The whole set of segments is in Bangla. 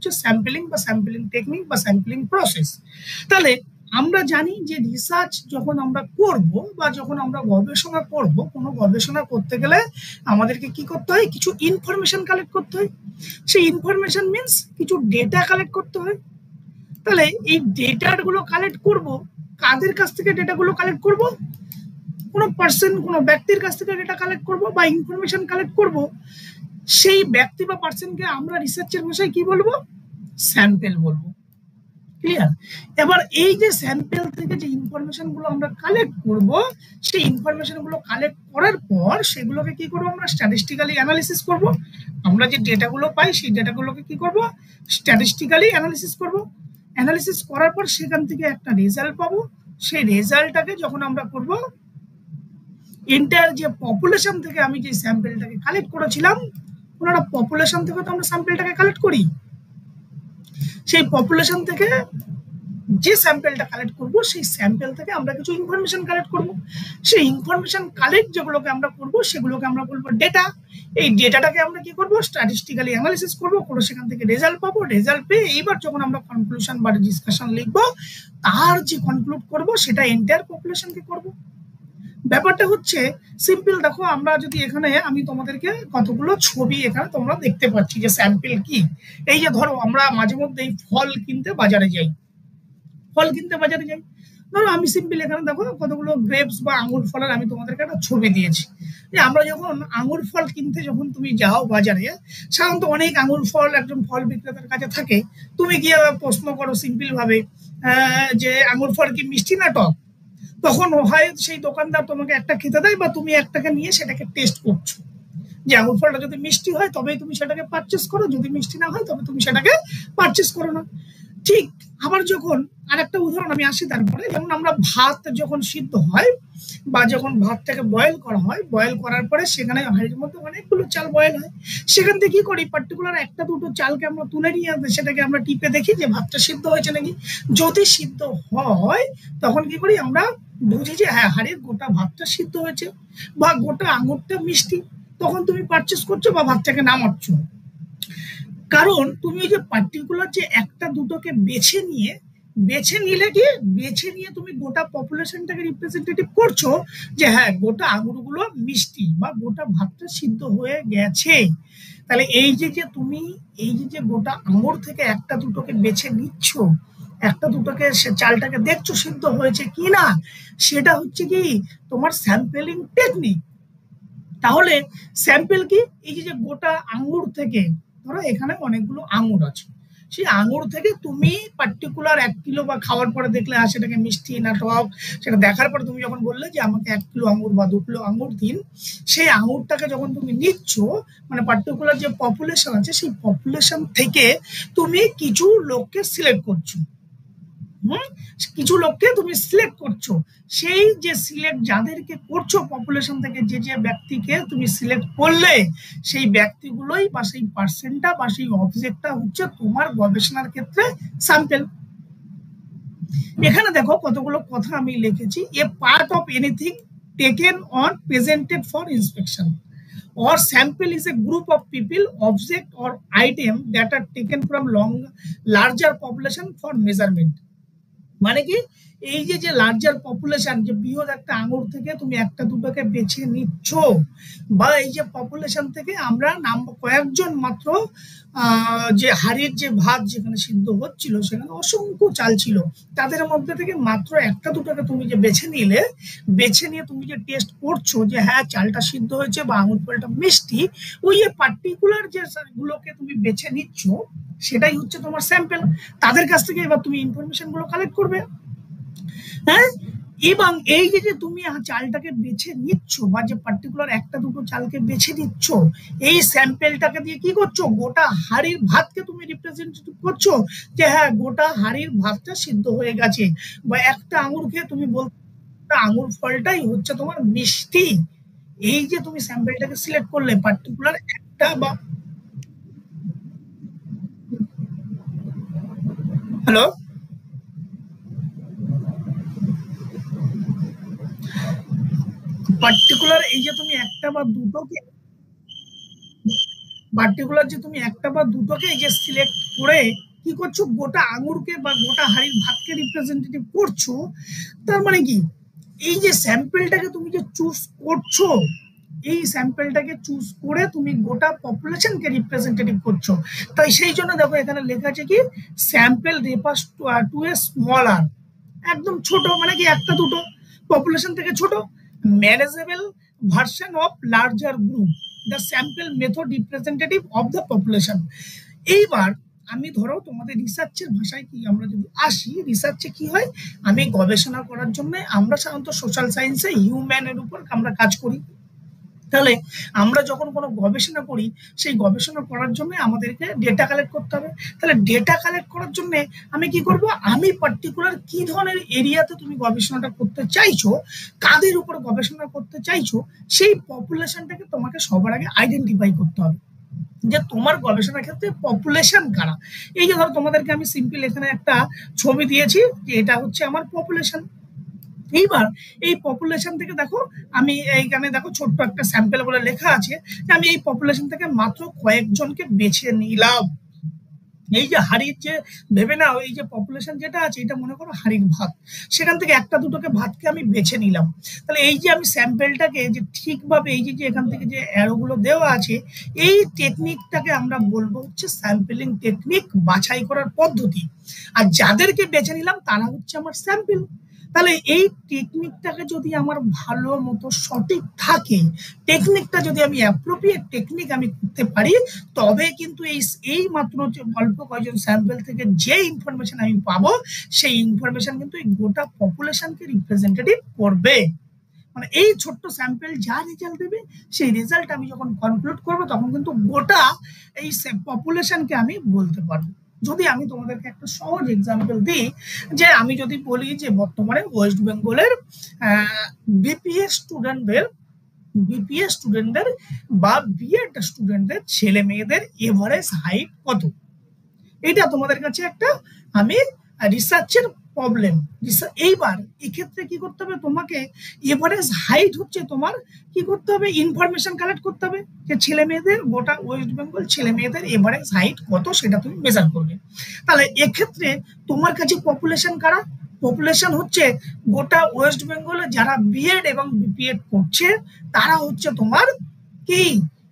হচ্ছে স্যাম্পলিং বা স্যাম্পলিং টেকনিক বা স্যাম্পলিং প্রসেস। তাহলে আমরা জানি যে রিসার্চ যখন আমরা করব বা যখন আমরা গবেষণা করব, কোনো গবেষণা করতে গেলে আমাদেরকে কি করতে হয়, কিছু ইনফরমেশন কালেক্ট করতে হয়। সেই ইনফরমেশন মিনস কিছু ডেটা কালেক্ট করতে হয়। তাহলে এই ডেটাগুলো কালেক্ট করব, কাদের কাছ থেকে ডেটাগুলো কালেক্ট করব? কোনো পার্সন, কোনো ব্যক্তির কাছ থেকে ডেটা কালেক্ট করব বা ইনফরমেশন কালেক্ট করব। সেই ব্যক্তি বা পার্সনকে আমরা রিসার্চের ভাষায় কি বলবো? স্যাম্পল বলবো। ক্লিয়ার? এবার এই যে স্যাম্পল থেকে যে ইনফরমেশন গুলো আমরা কালেক্ট করব, সেই ইনফরমেশন গুলো কালেক্ট করার পর সেগুলোকে কি করব? আমরা স্ট্যাটিস্টিক্যালি অ্যানালিসিস করব। আমরা যে ডেটাগুলো পাই সেই ডেটাগুলোকে কি করব? স্ট্যাটিস্টিক্যালি অ্যানালিসিস করব। অ্যানালিসিস করার পর সেখান থেকে একটা রেজাল্ট পাবো। সেই রেজাল্টটাকে যখন আমরা করব, এন্টায়ার যে পপুলেশন থেকে আমি যে স্যাম্পলটাকে কালেক্ট করেছিলাম, ওনারা পপুলেশন থেকে তো আমরা স্যাম্পলটাকে কালেক্ট করি, সেই পপুলেশন থেকে যে স্যাম্পলটা কালেক্ট করব, সেই স্যাম্পল থেকে আমরা কিছু ইনফরমেশন কালেক্ট করব। সেই ইনফরমেশন কালেক্ট যেগুলোকে আমরা করব সেগুলোকে আমরা বলবো ডেটা। এই ডেটাটাকে আমরা কি করব? স্ট্যাটিস্টিক্যালি অ্যানালিসিস করব, করে সেখান থেকে রেজাল্ট পাবো। রেজাল্ট পেয়ে এইবার যখন আমরা কনক্লুশন বা ডিসকাশন লিখবো, তার যে কনক্লুড করব সেটা এন্টায়ার পপুলেশনকে করব। ব্যাপারটা হচ্ছে সিম্পল। দেখো, আমরা যদি এখানে আমি তোমাদেরকে কতগুলো ছবি এখানে তোমরা দেখতে পাচ্ছি যে স্যাম্পল কি। এই যে ধরো আমরা মাঝে মধ্যে ফল কিনতে বাজারে যাই, ধরো আমি সিম্পল এখানে দেখো কতগুলো গ্রেপস বা আঙুর ফলের আমি তোমাদেরকে একটা ছবি দিয়েছি। যে আমরা যখন আঙুর ফল কিনতে যখন তুমি যাও বাজারে, সাধারণত অনেক আঙুর ফল একজন ফল বিক্রেতার কাছে থাকে। তুমি গিয়ে প্রশ্ন করো সিম্পল ভাবে যে আঙুর ফল কি মিষ্টি না টক? তখন হয় সেই দোকানদার তোমাকে একটা খেতে দেয়, বা তুমি একটাকে নিয়ে সেটাকে টেস্ট করছো যে আঙুর ফলটা যদি মিষ্টি হয় তবেই তুমি সেটাকে পারচেস করো, যদি মিষ্টি না হয় তবে তুমি সেটাকে পারচেস করো না। ঠিক আবার যখন আরেকটা উদাহরণ আমি আসি তারপরে, যেমন আমরা ভাত যখন সিদ্ধ হয় বা যখন ভাতটাকে বয়েল করা হয়, বয়েল করার পরে সেখানে হাঁড়ির মধ্যে অনেকগুলো চাল বয়েল হয়। সেখান থেকে কি করি? পার্টিকুলার একটা দুটো চালকে আমরা তুলে নিয়ে সেটাকে আমরা টিপে দেখি যে ভাতটা সিদ্ধ হয়েছে নাকি। যদি সিদ্ধ হয় তখন কি করি? আমরা বুঝি যে হ্যাঁ, হাঁড়ির গোটা ভাতটা সিদ্ধ হয়েছে বা গোটা আঙুরটা মিষ্টি। তখন তুমি পারচেস করছো বা ভাতটাকে নামাচ্ছ। কারণ তুমি যে পার্টিকুলার যে একটা দুটোকে বেছে নিলে কি, বেছে নিয়ে তুমি গোটা পপুলেশনটাকে রিপ্রেজেন্টেটিভ করছো যে হ্যাঁ, গোটা আঙুরগুলো মিষ্টি বা গোটা ভাতটা সিদ্ধ হয়ে গেছে। তাহলে এই যে তুমি এই যে গোটা আঙুর থেকে একটা দুটোকে বেছে নিচ্ছ, একটা দুটোকে চালটাকে দেখছো সিদ্ধ হয়েছে কি না, সেটা হচ্ছে কি তোমার স্যাম্পলিং টেকনিক। তাহলে স্যাম্পল কি? এই যে গোটা আঙুর থেকে, ধরো এখানে অনেকগুলো আঙুর আছে, সেই আঙুর থেকে তুমি পার্টিকুলার 1 কিলো বা খাওয়ার পরে দেখলে সেটাকে মিষ্টি না টক, সেটা দেখার পরে তুমি যখন বললে যে আমাকে 1 কিলো আঙুর বা 2 কিলো আঙুর দিন, সেই আঙুরটাকে যখন তুমি নিচ্ছ, মানে পার্টিকুলার যে পপুলেশন আছে সেই পপুলেশন থেকে তুমি কিছু লোককে সিলেক্ট করছো। কিছু লোককে তুমি সিলেক্ট করছো। সেই যে সিলেক্ট যাদেরকে করছো পপুলেশন থেকে, যে যে ব্যক্তিকে তুমি সিলেক্ট করলে, সেই ব্যক্তিগুলোই বা সেই পার্সেন্টটা বা সেই অবজেক্টটা হচ্ছে তোমার গবেষণার ক্ষেত্রে স্যাম্পল। এখানে দেখো কতগুলো কথা আমি লিখেছি। A part of anything taken on presented for inspection or sample is a group of people, object or item that are taken from larger population for measurement। মানে কি? এই যে লার্জার পপুলেশন, যে বৃহৎ একটা আঙুর থেকে তুমি একটা দুটোকে বেছে নিচ্ছ, বা এই যে পপুলেশন থেকে আমরা নাম কয়েকজন মাত্র যে হাড়ির যে ভাত যেখানে সিদ্ধ হচ্ছিল সেখানে অসংখ্য চাল ছিল, তাদের মধ্যে থেকে মাত্র একটা দুটোকে তুমি যে বেছে নিয়ে তুমি যে টেস্ট করছো যে হ্যাঁ, চালটা সিদ্ধ হয়েছে বা আঙুর ফলটা মিষ্টি, ওই যে পার্টিকুলার যে গুলোকে তুমি বেছে নিচ্ছ সেটাই হচ্ছে তোমার স্যাম্পল। তাদের কাছ থেকে এবার তুমি ইনফরমেশন গুলো কালেক্ট করবে। হ্যাঁ, এবং এই যে তুমি চালটাকে বেছে নিচ্ছ বা যে পার্টিকুলার একটা দুটো চালকে বেছে নিচ্ছ, এই স্যাম্পলটাকে দিয়ে কি করছো? গোটা হাড়ির ভাতকে তুমি রিপ্রেজেন্টেটিভ করছো যে হ্যাঁ, গোটা হাড়ির ভাতটা সিদ্ধ হয়ে গেছে। বা একটা আঙুর খেয়ে তুমি বলতে আঙুর ফলটাই হচ্ছে তোমার মিষ্টি। এই যে তুমি স্যাম্পলটাকে সিলেক্ট করলে পার্টিকুলার একটা বা হ্যালো, পার্টিকুলার এই যে তুমি একটা বা দুটোকে পার্টিকুলার যে তুমি একটা বা দুটোকে যে সিলেক্ট করে কি করছো, গোটা আঙুরকে বা গোটা হাড়ির ভাতকে রিপ্রেজেন্টেটিভ করছো, তার মানে কি এই যে স্যাম্পেলটাকে তুমি যে চুজ করছো, এই স্যাম্পেলটাকে চুজ করে তুমি গোটা পপুলেশনকে রিপ্রেজেন্টেটিভ করছো। তাই সেই জন্য দেখো এখানে লেখা আছে কি sample refers to A smaller, একদম ছোট, মানে কি একটা দুটো পপুলেশন থেকে ছোট, manageable version of larger group, the sample method representative of the population. এইবার আমি ধরো তোমাদের রিসার্চের ভাষায় কি আমরা যদি আসি, রিসার্চে কি হয়, আমি গবেষণা করার জন্য আমরা সাধারণত সোশ্যাল সায়েন্সে হিউম্যানের উপর আমরা কাজ করি। তাহলে আমরা যখন কোনো গবেষণা করি, সেই গবেষণা করার জন্য আমাদেরকে ডেটা কালেক্ট করতে হবে। তাহলে ডেটা কালেক্ট করার জন্য আমি কি করব, আমি পার্টিকুলার কি ধরনের এরিয়াতে তুমি গবেষণাটা করতে চাইছো, কাদের উপর গবেষণা করতে চাইছো, সেই পপুলেশনটাকে তোমাকে সবার আগে আইডেন্টিফাই করতে হবে যে তোমার গবেষণার ক্ষেত্রে পপুলেশন কারা। এই যে ধরো তোমাদেরকে আমি সিম্পল এখানে একটা ছবি দিয়েছি যে এটা হচ্ছে আমার পপুলেশন। এইবার এই পপুলেশন থেকে দেখো আমি এইখানে দেখো ছোট্ট একটা স্যাম্পল বলে লেখা আছে যে আমি এই পপুলেশন থেকে মাত্র কয়েকজনকে বেছে নিলাম। এই যে হাড়ির যে ভেবে নাও, এই যে পপুলেশন যেটা আছে এটা মনে করো হাড়ির ভাত, সেখান থেকে একটা দুটোকে ভাতকে আমি বেছে নিলাম। তাহলে এই যে আমি স্যাম্পেলটাকে যে ঠিকভাবে এই যে এখান থেকে যে অ্যারোগুলো দেওয়া আছে, এই টেকনিকটাকে আমরা বলবো হচ্ছে স্যাম্পলিং টেকনিক, বাছাই করার পদ্ধতি। আর যাদেরকে বেছে নিলাম তারা হচ্ছে আমার স্যাম্পল। তাহলে এই টেকনিকটাকে যদি আমার ভালো মতো সঠিক থাকে, টেকনিকটা যদি আমি অ্যাপ্রোপ্রিয়েট টেকনিক আমি করতে পারি, তবে কিন্তু এই মাত্র যে অল্প কয়েকজন স্যাম্পল থেকে যে ইনফরমেশন আমি পাবো, সেই ইনফরমেশন কিন্তু এই গোটা পপুলেশনকে রিপ্রেজেন্টেটিভ করবে। মানে এই ছোট্ট স্যাম্পল যা রেজাল্ট দেবে, সেই রেজাল্ট আমি যখন কনক্লুড করবো তখন কিন্তু গোটা এই পপুলেশনকে আমি বলতে পারবো। যদি আমি তোমাদেরকে একটা সহজ এক্সাম্পল দিই, যে আমি যদি বলি যে বর্তমানে ওয়েস্ট বেঙ্গলের বিপিএস স্টুডেন্টদের বা বিএড স্টুডেন্টদের ছেলে মেয়েদের এভারেজ হাইট কত, এটা তোমাদের কাছে একটা আমি রিসার্চের প্রবলেম। এইবার এক্ষেত্রে কি করতে হবে, তোমাকে এভারেজ হাইট হচ্ছে তোমার কি করতে হবে, ইনফরমেশন কালেক্ট করতে হবে যে ছেলে মেয়েদের, গোটা ওয়েস্ট বেঙ্গল ছেলে মেয়েদের এভারেজ হাইট কত সেটা তুমি মেজার করবে। তাহলে এক্ষেত্রে তোমার কাছে পপুলেশন কারা, পপুলেশন হচ্ছে গোটা ওয়েস্ট বেঙ্গলে যারা বিএড এবং বিপিএড করছে, তারা হচ্ছে তোমার কি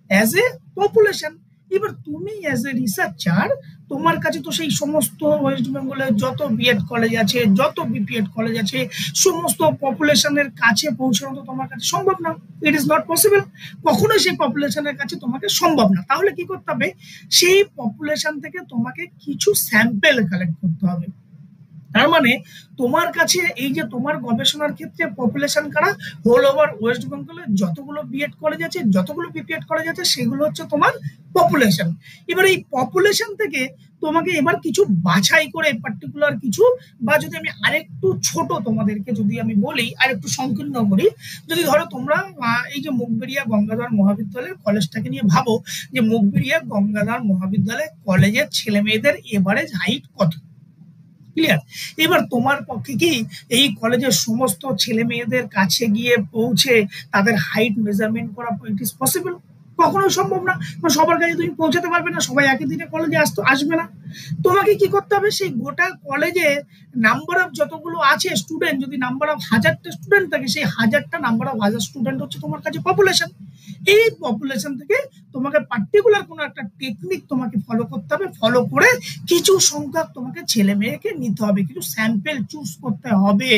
অ্যাজ এ পপুলেশন। এবার তুমি অ্যাজ এ রিসার্চার, তোমার কাছে তো সেই সমস্ত ওয়েস্ট বেঙ্গলের যত বিএড কলেজ আছে, যত বিপিএড কলেজ আছে, সমস্ত পপুলেশনের কাছে পৌঁছানো তো তোমার কাছে সম্ভব না, ইট ইজ নট পসিবল, কখনোই সেই পপুলেশনের কাছে তোমাকে সম্ভব না। তাহলে কি করতে হবে, সেই পপুলেশন থেকে তোমাকে কিছু স্যাম্পেল কালেক্ট করতে হবে। তার মানে তোমার কাছে এই যে তোমার গবেষণার ক্ষেত্রে পপুলেশন কারা, হোল ওভার ওয়েস্ট বেঙ্গলে যতগুলো বিএড কলেজ আছে, যতগুলো বিপিএড কলেজ আছে, সেগুলো হচ্ছে তোমার পপুলেশন। এবার এই পপুলেশন থেকে তোমাকে এবার কিছু বাছাই করে পার্টিকুলার কিছু, বা যদি আমি আরেকটু ছোট তোমাদেরকে যদি আমি বলি, আরেকটু সংকীর্ণ করি, যদি ধরো তোমরা এই যে মুগবেড়িয়া গঙ্গাধর মহাবিদ্যালয়ের কলেজটাকে নিয়ে ভাবো, যে মুগবেড়িয়া গঙ্গাধর মহাবিদ্যালয় কলেজের ছেলে মেয়েদের এভারেজ হাইট কত, ক্লিয়ার। এবার তোমার পক্ষে কি এই কলেজের সমস্ত ছেলে মেয়েদের কাছে গিয়ে পৌঁছে তাদের হাইট মেজারমেন্ট করা ইট ইজ পসিবল? কখনোই সম্ভব না। সবার কাছে তুমি পৌঁছাতে পারবে না, সবাই একই দিনে কলেজে আসবে না। তোমাকে কি করতে হবে, সেই গোটা কলেজে নাম্বার অফ যতগুলো আছে স্টুডেন্ট, যদি নাম্বার অফ 1000টা স্টুডেন্ট থাকে, সেই 1000টা নাম্বার অফ 1000 স্টুডেন্ট হচ্ছে তোমার কাছে পপুলেশন। এই পপুলেশন থেকে তোমাকে পার্টিকুলার কোনো একটা টেকনিক তোমাকে ফলো করতে হবে, ফলো করে কিছু সংখ্যক তোমাকে ছেলে মেয়েকে নিতে হবে, কিছু স্যাম্পেল চুজ করতে হবে।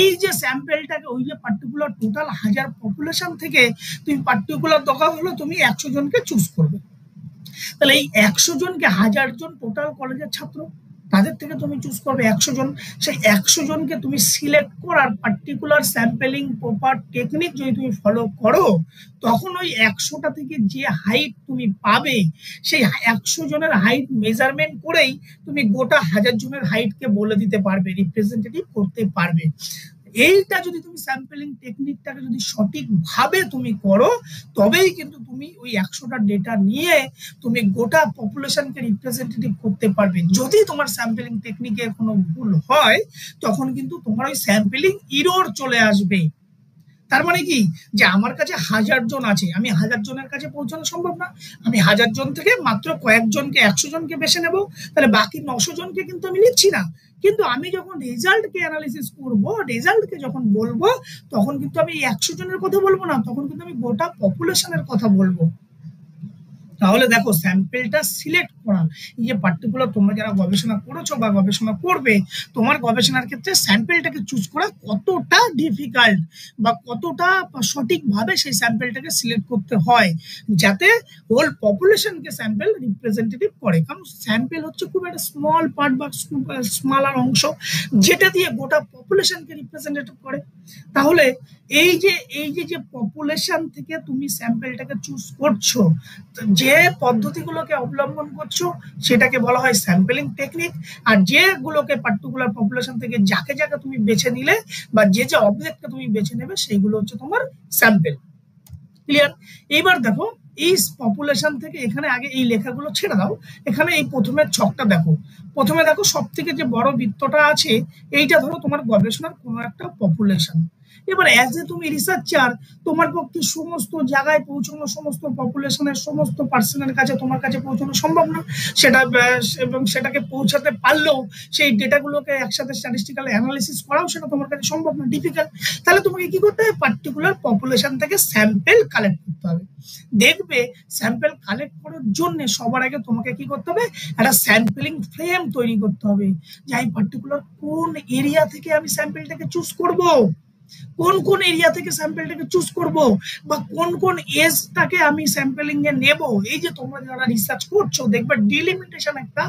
এই যে স্যাম্পেলটাকে ওই যে পার্টিকুলার টোটাল 1000 পপুলেশন থেকে তুমি পার্টিকুলার দরকার হলো তুমি 100 জনকে চুজ করবে। তাহলে এই 100 জনকে 1000 জন টোটাল কলেজের ছাত্র, তাদের থেকে তুমি চুজ করবে 100 জন। সেই 100 জনকে তুমি সিলেক্ট করার পার্টিকুলার স্যাম্পলিং প্রপার টেকনিক যদি তুমি ফলো করো, তখন ওই 100টা থেকে যে হাইট তুমি পাবে, সেই 100 জনের হাইট মেজারমেন্ট করেই তুমি গোটা 1000 জনের হাইটকে বলে দিতে পারবে, রিপ্রেজেন্টেটিভ করতে পারবে। এইটা যদি তুমি স্যাম্পলিং টেকনিকটাকে যদি সঠিকভাবে তুমি করো, তবেই কিন্তু তুমি ওই 100টা ডেটা নিয়ে তুমি গোটা পপুলেশনকে রিপ্রেজেন্টেটিভ করতে পারবে। যদি তোমার স্যাম্পলিং টেকনিকে কোনো ভুল হয়, তখন কিন্তু তোমার ওই স্যাম্পলিং ইরর চলে আসবে। তার মানে কি, যে আমার কাছে 1000 জন আছে, আমি 1000 জনের কাছে পৌঁছানো সম্ভব না, আমি 1000 জন থেকে মাত্র কয়েকজনকে 100 জনকে বেছে নেব, তাহলে বাকি 900 জনকে কিন্তু আমি নিচ্ছি না। কিন্তু আমি যখন রেজাল্টকে অ্যানালিসিস করব, রেজাল্টকে যখন বলবো, তখন কিন্তু আমি 100 জনের কথা বলবো না, তখন কিন্তু আমি গোটা পপুলেশনের কথা বলবো। তাহলে দেখো স্যাম্পেলটা সিলেক্ট করা, এই যে পার্টিকুলার তোমরা যারা গবেষণা করেছো বা গবেষণা করবে, তোমার গবেষণার ক্ষেত্রে স্যাম্পেলটাকে চুজ করা কতটা ডিফিকাল্ট বা কতটা সঠিকভাবে সেই স্যাম্পেলটাকে সিলেক্ট করতে হয়, যাতে হোল পপুলেশনকে স্যাম্পেল রিপ্রেজেন্টেটিভ করে। কারণ স্যাম্পেল হচ্ছে খুব একটা স্মল পার্ট বা স্মলার অংশ, যেটা দিয়ে গোটা পপুলেশনকে রিপ্রেজেন্টেটিভ করে। তাহলে এই যে পপুলেশন থেকে তুমি স্যাম্পেলটাকে চুজ করছো, যে পদ্ধতিগুলোকে অবলম্বন করছো সেটাকে বলা হয় স্যাম্পলিং টেকনিক। আর যেগুলোকে পার্টিকুলার পপুলেশন থেকে যাকে যাকে তুমি বেছে নিলে বা যে অবজেক্টকে তুমি বেছে নেবে, সেইগুলো হচ্ছে তোমার স্যাম্পেল। ক্লিয়ার? এইবার দেখো এই পপুলেশন থেকে, এখানে আগে এই লেখাগুলো ছেড়ে দাও, এখানে এই প্রথমে ছকটা দেখো। প্রথমে দেখো সব থেকে যে বড় বৃত্তটা আছে, এইটা ধরো তোমার গবেষণার কোনো একটা পপুলেশন। এবার অ্যাজ এ তুমি রিসার্চার, তোমার পক্ষে সমস্ত জায়গায় পৌঁছানো, সমস্ত পপুলেশনের সমস্ত পার্সনের কাছে তোমার কাছে পৌঁছানো সম্ভব না। সেটা এবং সেটাকে পৌঁছাতে পারলেও সেই ডেটাগুলোকে একসাথে স্ট্যাটিস্টিক্যাল অ্যানালিসিস করাও সেটা তোমার কাছে সম্ভব না, ডিফিকাল্ট। তাহলে তোমাকে কি করতে হবে, পার্টিকুলার পপুলেশন থেকে স্যাম্পেল কালেক্ট করতে হবে। দেখবে স্যাম্পেল কালেক্ট করার জন্য সবার আগে তোমাকে কি করতে হবে, একটা স্যাম্পলিং ফ্রেম তৈরি করতে হবে, যে আমি পার্টিকুলার কোন এরিয়া থেকে আমি স্যাম্পেলটাকে চুজ করব, কোন কোন এরিয়া থেকে স্যাম্পেলটাকে চুজ করব, বা কোন কোন এজটাকে আমি স্যাম্পলিং এ নেব। এই যে তোমরা যারা রিসার্চ করছো, দেখবে ডিলিমিটেশন একটা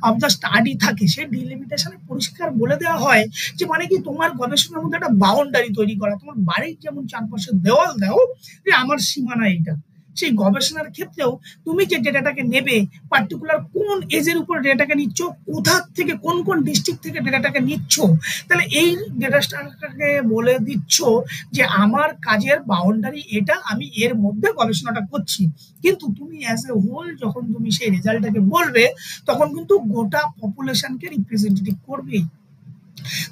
অফ দ্য স্টাডি থাকে, সেই ডিলিমিটেশনে পরিষ্কার বলে দেওয়া হয় যে মানে কি, তোমার গবেষণার মধ্যে একটা বাউন্ডারি তৈরি করা। তোমার বাড়ির যেমন চারপাশে দেওয়াল দাও যে আমার সীমানা এইটা, সেই গবেষণার ক্ষেত্রেও তুমি যে ডেটাটাকে নেবে, পার্টিকুলার কোন এজের উপর ডেটাটাকে নিচ্ছ, কোথা থেকে কোন কোন ডিস্ট্রিক্ট থেকে ডেটাটাকে নিচ্ছ, তাহলে এই ডেটাটাকে বলে দিচ্ছ যে আমার কাজের বাউন্ডারি এটা, আমি এর মধ্যে গবেষণাটা করছি। কিন্তু তুমি অ্যাজ এ হোল যখন তুমি সেই রেজাল্টটাকে বলবে, তখন কিন্তু গোটা পপুলেশনকে রিপ্রেজেন্টেটিভ করবেই।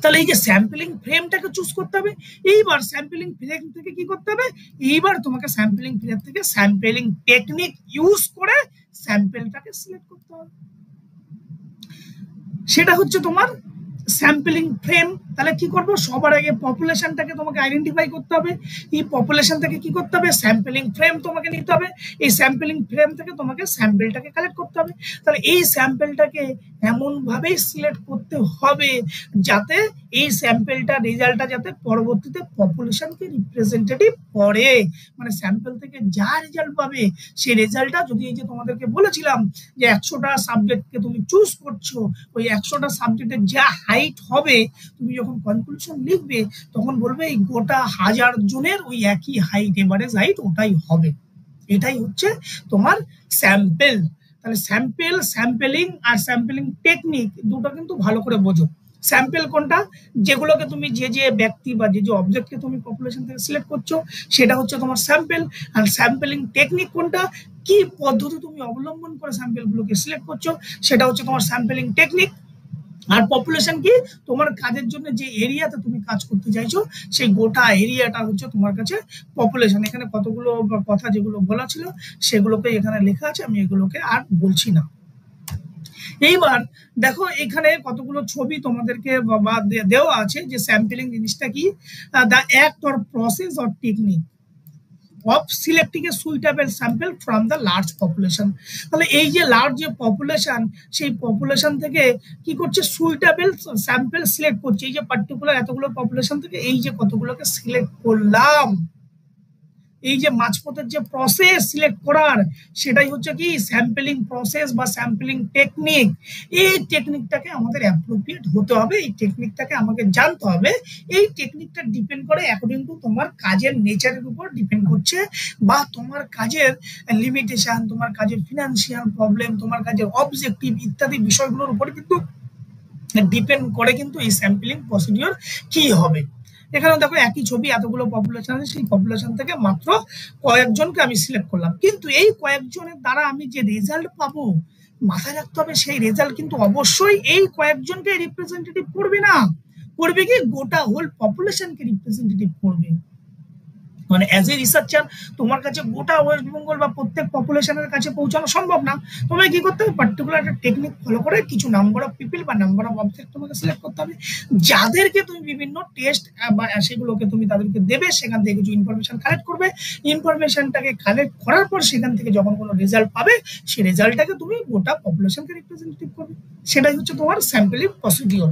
তাহলে এই যে স্যাম্পলিং ফ্রেমটাকে চুজ করতে হবে। এইবার স্যাম্পলিং ফ্রেম থেকে কি করতে হবে, এইবার তোমাকে স্যাম্পলিং ফ্রেম থেকে স্যাম্পলিং টেকনিক ইউজ করে স্যাম্পেলটাকে সিলেক্ট করতে হবে। সেটা হচ্ছে তোমার স্যাম্পলিং ফ্রেম। তাহলে কি করবো, সবার আগে পপুলেশনটাকে তোমাকে আইডেন্টিফাই করতে হবে, এই পপুলেশন থেকে কি করতে হবে, স্যাম্পলিং ফ্রেম তোমাকে নিতে হবে, এই স্যাম্পলিং ফ্রেম থেকে তোমাকে স্যাম্পেলটাকে কালেক্ট করতে হবে। তাহলে এই স্যাম্পেলটাকে এমন ভাবেই সিলেক্ট করতে হবে যাতে এই স্যাম্পেলটা রেজাল্টটা যাতে পরবর্তীতে পপুলেশনকে রিপ্রেজেন্টেটিভ করে। মানে স্যাম্পল থেকে যা রেজাল্ট পাবে, সেই রেজাল্টটা যদি, এই যে তোমাদেরকে বলেছিলাম যে 100টা সাবজেক্টকে তুমি চুজ করছো, ওই 100টা সাবজেক্টের যা হাইট হবে, তুমি যখন কনক্লুশন লিখবে তখন বলবে এই গোটা 1000 জনের ওই একই হাইট, এভারেজ হাইট ওটাই হবে। এটাই হচ্ছে তোমার স্যাম্পেল। তাহলে স্যাম্পেল, স্যাম্পলিং আর স্যাম্পলিং টেকনিক দুটো কিন্তু ভালো করে বোঝো। স্যাম্পেল কোনটা, যেগুলোকে তুমি যে ব্যক্তি বা যে অবজেক্টকে তুমি পপুলেশন থেকে সিলেক্ট করছো, সেটা হচ্ছে তোমার স্যাম্পেল। আর স্যাম্পলিং টেকনিক কোনটা, কি পদ্ধতি তুমি অবলম্বন করে স্যাম্পেলগুলোকে সিলেক্ট করছো, সেটা হচ্ছে তোমার স্যাম্পলিং টেকনিক। আর পপুলেশন কি, তোমার কাজের জন্য যে এরিয়াতে তুমি কাজ করতে চাইছো, সেই গোটা এরিয়াটা হচ্ছে তোমার কাছে পপুলেশন। এখানে কতগুলো কথা যেগুলো বলা ছিল সেগুলোকে এখানে লেখা আছে, আমি এগুলোকে আর বলছি না। এইবার দেখো এখানে কতগুলো ছবি তোমাদেরকে দেওয়া আছে, যে স্যাম্পলিং জিনিসটা কি, the act or process or technique of selecting a suitable sample from the large population। তাহলে এই যে লার্জ যে পপুলেশন, সেই পপুলেশন থেকে কি করছে, সুইটেবল স্যাম্পল সিলেক্ট করছে। এই যে পার্টিকুলার এতগুলো পপুলেশন থেকে এই যে কতগুলোকে সিলেক্ট করলাম, এই যে মাঝপথের যে প্রসেস সিলেক্ট করার, সেটাই হচ্ছে কি স্যাম্পলিং প্রসেস বা স্যাম্পলিং টেকনিক। এই টেকনিকটাকে আমাদের অ্যাপ্রোপ্রিয়েট হতে হবে, এই টেকনিকটাকে আমাকে জানতে হবে। এই টেকনিকটা ডিপেন্ড করে অ্যাকর্ডিং টু তোমার কাজের নেচারের উপর ডিপেন্ড করছে, বা তোমার কাজের লিমিটেশন, তোমার কাজের ফিনান্সিয়াল প্রবলেম, তোমার কাজের অবজেক্টিভ ইত্যাদি বিষয়গুলোর উপরে কিন্তু ডিপেন্ড করে কিন্তু এই স্যাম্পলিং প্রসিডিওর কি হবে। এখানে দেখো একই ছবি, এতগুলো পপুলেশন আছে, সেই পপুলেশন থেকে মাত্র কয়েকজনকে আমি সিলেক্ট করলাম। কিন্তু এই কয়েকজনের দ্বারা আমি যে রেজাল্ট পাবো, মাথায় রাখতে হবে সেই রেজাল্ট কিন্তু অবশ্যই এই কয়েকজনকে রিপ্রেজেন্টেটিভ করবে না, করবে কি গোটা হোল পপুলেশনকে রিপ্রেজেন্টেটিভ করবে। মানে অ্যাজ এ রিসার্চার তোমার কাছে গোটা ওয়েস্ট বেঙ্গল বা প্রত্যেক পপুলেশনের কাছে পৌঁছানো সম্ভব না। তোমায় কি করতে হবে, পার্টিকুলার একটা টেকনিক ফলো করে কিছু নাম্বার অফ পিপল বা নাম্বার অফ অবজেক্ট তোমাকে সিলেক্ট করতে হবে, যাদেরকে তুমি বিভিন্ন টেস্ট বা সেগুলোকে তুমি তাদেরকে দেবে, সেখান থেকে কিছু ইনফরমেশন কালেক্ট করবে। ইনফরমেশনটাকে কালেক্ট করার পর সেখান থেকে যখন কোনো রেজাল্ট পাবে, সেই রেজাল্টটাকে তুমি গোটা পপুলেশনকে রিপ্রেজেন্টেটিভ করবে। সেটাই হচ্ছে তোমার স্যাম্পলিং প্রসিডিওর।